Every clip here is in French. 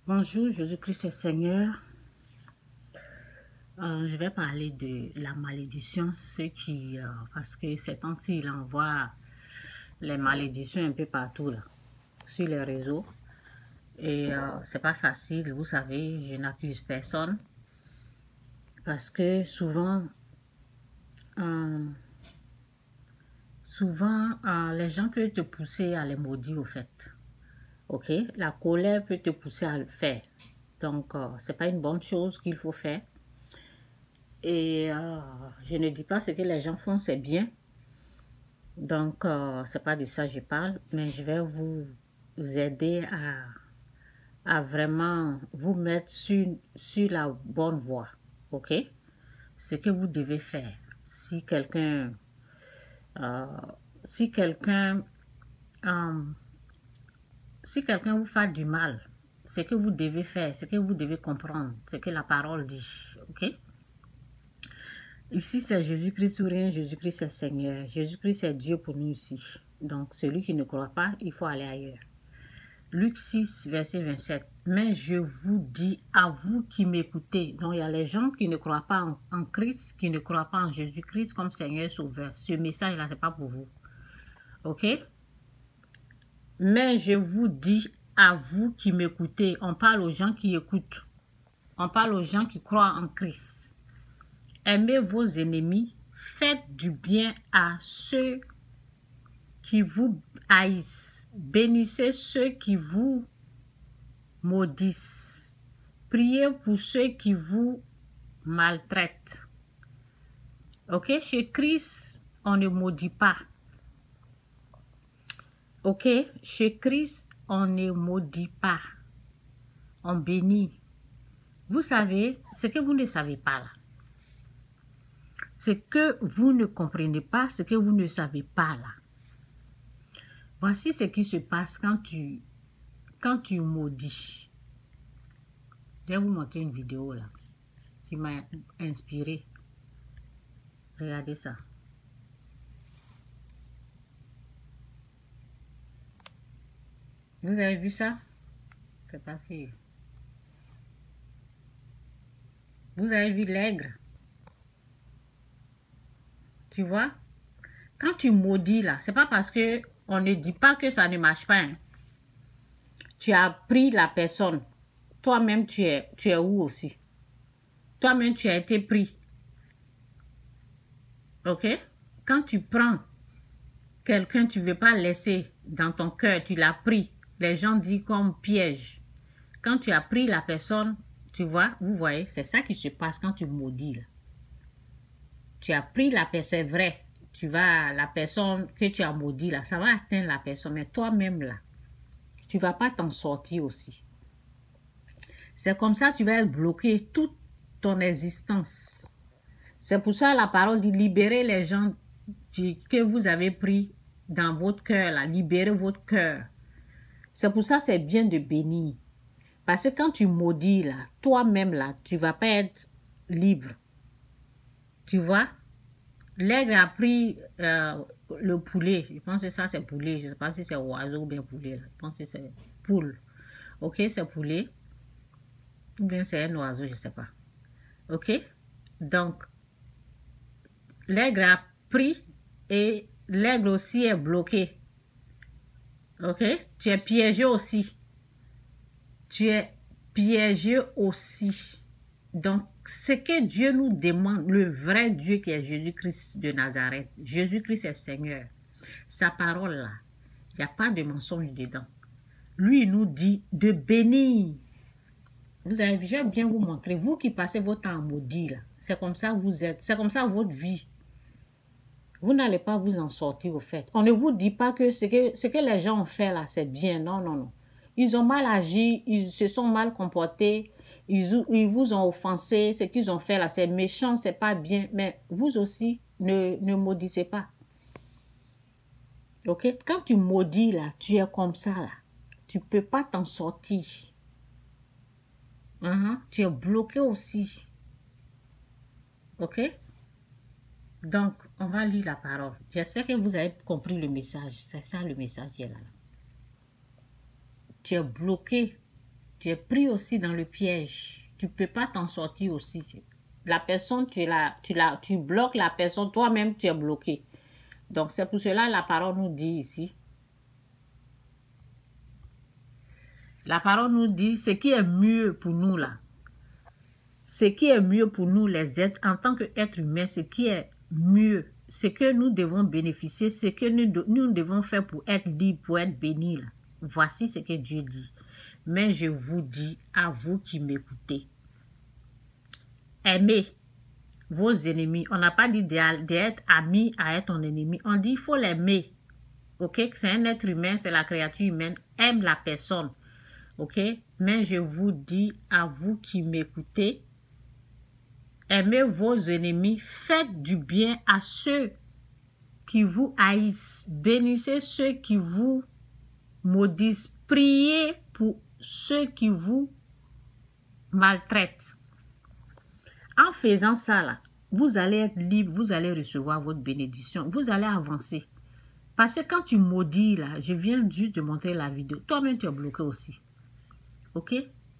Bonjour, Jésus-Christ est Seigneur. Je vais parler de la malédiction, parce que ces temps-ci, il envoie les malédictions un peu partout là, sur les réseaux. Et c'est pas facile, vous savez, je n'accuse personne. Parce que souvent, les gens peuvent te pousser à les maudire au fait. Ok, la colère peut te pousser à le faire. Donc, c'est pas une bonne chose qu'il faut faire. Et je ne dis pas ce que les gens font, c'est bien. Donc, c'est pas de ça que je parle, mais je vais vous aider à vraiment vous mettre sur la bonne voie. Ok? Ce que vous devez faire. Si quelqu'un euh, si quelqu'un euh, si quelqu'un vous fait du mal, ce que vous devez faire, ce que vous devez comprendre, ce que la parole dit. Ok? Ici, c'est Jésus-Christ ou rien, Jésus-Christ est Seigneur. Jésus-Christ est Dieu pour nous ici. Donc, celui qui ne croit pas, il faut aller ailleurs. Luc 6, verset 27. Mais je vous dis à vous qui m'écoutez. Donc, il y a les gens qui ne croient pas en Christ, qui ne croient pas en Jésus-Christ comme Seigneur Sauveur. Ce message-là, ce n'est pas pour vous. OK? Mais je vous dis à vous qui m'écoutez. On parle aux gens qui écoutent. On parle aux gens qui croient en Christ. Aimez vos ennemis, faites du bien à ceux qui vous haïssent, bénissez ceux qui vous maudissent, priez pour ceux qui vous maltraitent. Ok, chez Christ, on ne maudit pas. Ok, chez Christ, on ne maudit pas. On bénit. Vous savez, ce que vous ne savez pas là. Ce que vous ne comprenez pas, ce que vous ne savez pas là. Voici ce qui se passe quand tu maudis. Je vais vous montrer une vidéo là qui m'a inspiré. Regardez ça. Vous avez vu ça? C'est pas si. Vous avez vu l'aigre? Tu vois? Quand tu maudis là, c'est pas parce que on ne dit pas que ça ne marche pas. Hein. Tu as pris la personne. Toi-même, tu es où aussi? Toi-même, tu as été pris. Ok? Quand tu prends quelqu'un, tu ne veux pas laisser dans ton cœur, tu l'as pris. Les gens disent comme piège. Quand tu as pris la personne, tu vois, vous voyez, c'est ça qui se passe quand tu maudis. Là. Tu as pris la personne, c'est vrai. La personne que tu as maudit là, ça va atteindre la personne, mais toi-même là, tu ne vas pas t'en sortir aussi. C'est comme ça que tu vas être bloqué toute ton existence. C'est pour ça que la parole dit libérer les gens que vous avez pris dans votre cœur, là, libérez votre cœur. C'est pour ça que c'est bien de bénir. Parce que quand tu maudis, là, toi-même, là, tu ne vas pas être libre. Tu vois? L'aigle a pris le poulet. Je pense que ça, c'est poulet. Je ne sais pas si c'est oiseau ou bien poulet. Là. Je pense que c'est poule. Ok, c'est poulet. Ou bien c'est un oiseau, je ne sais pas. Ok? Donc, l'aigle a pris et l'aigle aussi est bloqué. Ok? Tu es piégé aussi. Tu es piégé aussi. Donc, ce que Dieu nous demande, le vrai Dieu qui est Jésus-Christ de Nazareth, Jésus-Christ est Seigneur, sa parole là, il n'y a pas de mensonge dedans. Lui, il nous dit de bénir. Vous avez vu, je vais bien vous montrer. Vous qui passez votre temps à maudire, là, c'est comme ça que vous êtes. C'est comme ça votre vie. Vous n'allez pas vous en sortir au fait. On ne vous dit pas que ce que les gens ont fait là, c'est bien. Non, non, non. Ils ont mal agi, ils se sont mal comportés, ils vous ont offensé. Ce qu'ils ont fait là, c'est méchant, c'est pas bien. Mais vous aussi, ne maudissez pas. Ok? Quand tu maudis là, tu es comme ça là. Tu ne peux pas t'en sortir. Tu es bloqué aussi. Ok? Donc, on va lire la parole. J'espère que vous avez compris le message. C'est ça le message qui est là. Tu es bloqué. Tu es pris aussi dans le piège. Tu ne peux pas t'en sortir aussi. La personne, tu bloques la personne, toi-même tu es bloqué. Donc c'est pour cela la parole nous dit ici. La parole nous dit ce qui est mieux pour nous là. Ce qui est mieux pour nous les êtres, en tant qu'êtres humains, ce qui est mieux, ce que nous devons bénéficier, ce que nous devons faire pour être libres, pour être bénis là. Voici ce que Dieu dit. Mais je vous dis, à vous qui m'écoutez, aimez vos ennemis. On n'a pas dit d'être ami à être ton ennemi. On dit il faut l'aimer. Ok? C'est un être humain, c'est la créature humaine. Aime la personne. Ok? Mais je vous dis, à vous qui m'écoutez, aimez vos ennemis, faites du bien à ceux qui vous haïssent, bénissez ceux qui vous maudissent, priez pour ceux qui vous maltraitent. En faisant ça, là, vous allez être libre, vous allez recevoir votre bénédiction, vous allez avancer. Parce que quand tu maudis, là, je viens juste de montrer la vidéo, toi-même tu es bloqué aussi. Ok?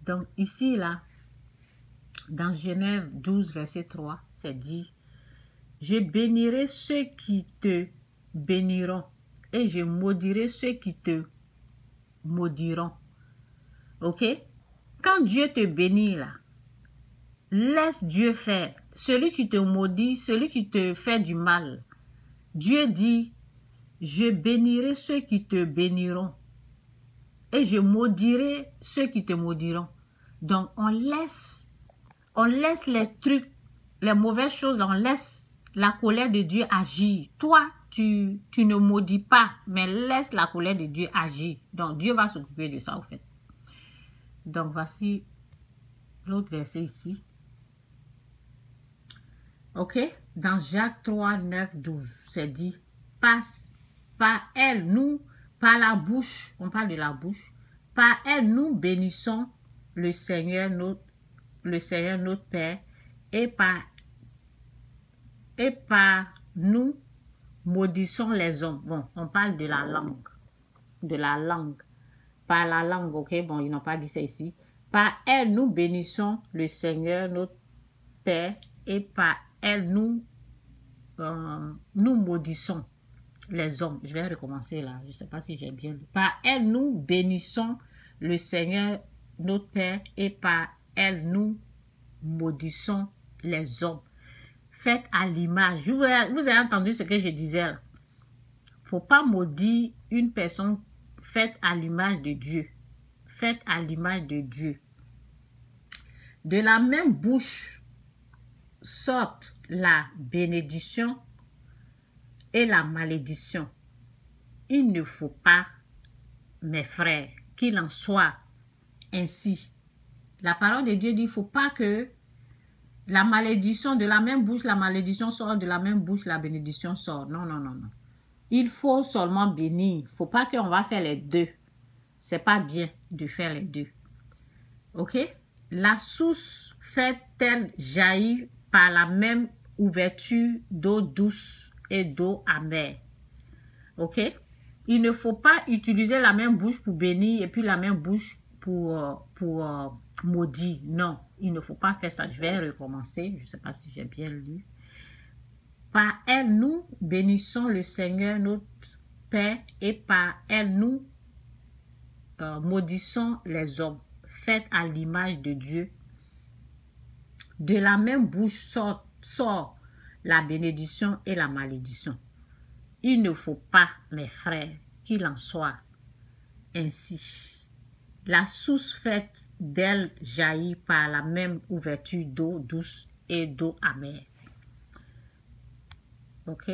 Donc ici, là, dans Genèse 12, verset 3, c'est dit, « Je bénirai ceux qui te béniront et je maudirai ceux qui te maudiront. » Ok? Quand Dieu te bénit, là, laisse Dieu faire. Celui qui te maudit, celui qui te fait du mal, Dieu dit, « Je bénirai ceux qui te béniront et je maudirai ceux qui te maudiront. » Donc, on laisse les trucs, les mauvaises choses, on laisse la colère de Dieu agir. Toi, tu ne maudis pas, mais laisse la colère de Dieu agir. Donc, Dieu va s'occuper de ça, au fait. Donc, voici l'autre verset ici. Ok? Dans Jacques 3, 9, 12, c'est dit, par elle, nous, par la bouche, on parle de la bouche, par elle, nous bénissons le Seigneur notre Père, et par nous maudissons les hommes. Bon, on parle de la langue. De la langue. Par la langue, ok? Bon, ils n'ont pas dit ça ici. Par elle, nous bénissons le Seigneur notre Père, et par elle, nous maudissons les hommes. Je vais recommencer là. Je ne sais pas si j'ai bien lu. Par elle, nous bénissons le Seigneur notre Père, et par elle, nous maudissons les hommes. Faites à l'image. Vous avez entendu ce que je disais là. Faut pas maudire une personne. Faites à l'image de Dieu. Faites à l'image de Dieu. De la même bouche sortent la bénédiction et la malédiction. Il ne faut pas, mes frères, qu'il en soit ainsi. La parole de Dieu dit, il ne faut pas que la malédiction, de la même bouche, la malédiction sort, de la même bouche, la bénédiction sort. Non, non, non, non. Il faut seulement bénir. Il ne faut pas qu'on va faire les deux. Ce n'est pas bien de faire les deux. Ok? La source fait-elle jaillir par la même ouverture d'eau douce et d'eau amère? Ok? Il ne faut pas utiliser la même bouche pour bénir et puis la même bouche pour maudire. Non, il ne faut pas faire ça. Je vais recommencer. Je ne sais pas si j'ai bien lu. Par elle, nous bénissons le Seigneur, notre Père, et par elle, nous maudissons les hommes. Faites à l'image de Dieu. De la même bouche sort la bénédiction et la malédiction. Il ne faut pas, mes frères, qu'il en soit ainsi. La source faite d'elle jaillit par la même ouverture d'eau douce et d'eau amère. Ok?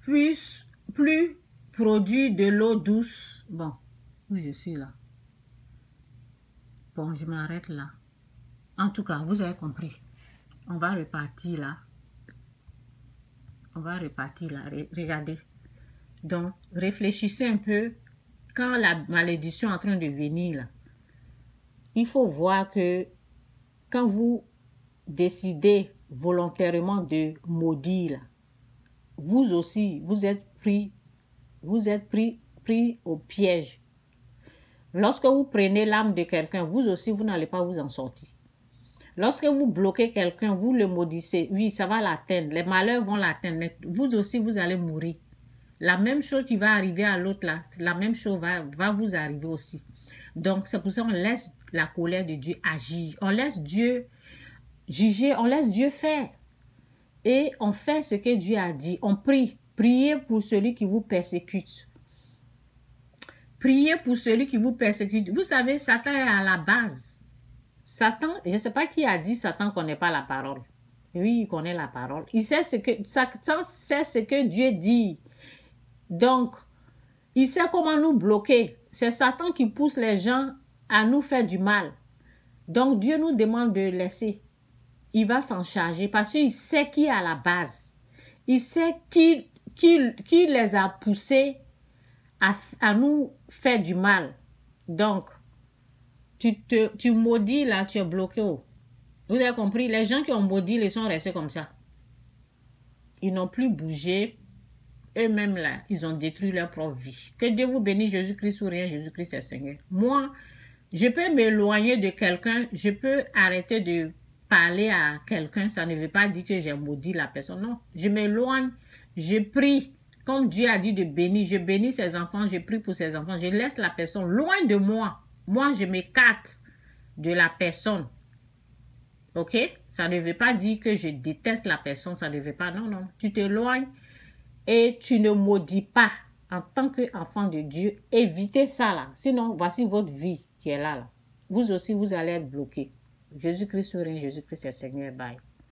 Plus produit de l'eau douce. Bon, oui, je suis là. Bon, je m'arrête là. En tout cas, vous avez compris. On va repartir là. On va repartir là. Regardez. Donc, réfléchissez un peu. Quand la malédiction est en train de venir là, il faut voir que quand vous décidez volontairement de maudire là, vous aussi, vous êtes pris au piège Lorsque vous prenez l'âme de quelqu'un, vous aussi, vous n'allez pas vous en sortir. Lorsque vous bloquez quelqu'un, vous le maudissez. Oui, ça va l'atteindre. Les malheurs vont l'atteindre. Mais vous aussi, vous allez mourir. La même chose qui va arriver à l'autre là, la même chose va vous arriver aussi. Donc, c'est pour ça qu'on laisse la colère de Dieu agir. On laisse Dieu juger, on laisse Dieu faire. Et on fait ce que Dieu a dit. On prie. Priez pour celui qui vous persécute. Priez pour celui qui vous persécute. Vous savez, Satan est à la base. Satan, je ne sais pas qui a dit Satan ne connaît pas la parole. Oui, il connaît la parole. Il sait ce que, Satan sait ce que Dieu dit. Donc, il sait comment nous bloquer. C'est Satan qui pousse les gens à nous faire du mal. Donc, Dieu nous demande de laisser. Il va s'en charger parce qu'il sait qui est à la base. Il sait qui les a poussés à nous faire du mal. Donc, tu maudis là, tu es bloqué. Vous avez compris? Les gens qui ont maudit, ils sont restés comme ça. Ils n'ont plus bougé. Eux-mêmes là, ils ont détruit leur propre vie. Que Dieu vous bénisse, Jésus-Christ ou rien, Jésus-Christ est Seigneur. Moi, je peux m'éloigner de quelqu'un, je peux arrêter de parler à quelqu'un, ça ne veut pas dire que j'ai maudit la personne. Non, je m'éloigne, je prie. Comme Dieu a dit de bénir, je bénis ses enfants, je prie pour ses enfants, je laisse la personne loin de moi. Moi, je m'écarte de la personne. Ok? Ça ne veut pas dire que je déteste la personne, ça ne veut pas. Non, non. Tu t'éloignes et tu ne maudis pas. En tant qu'enfant de Dieu, évitez ça là. Sinon, voici votre vie qui est là. Vous aussi, vous allez être bloqué. Jésus-Christ souverain, Jésus-Christ est Seigneur. Bye.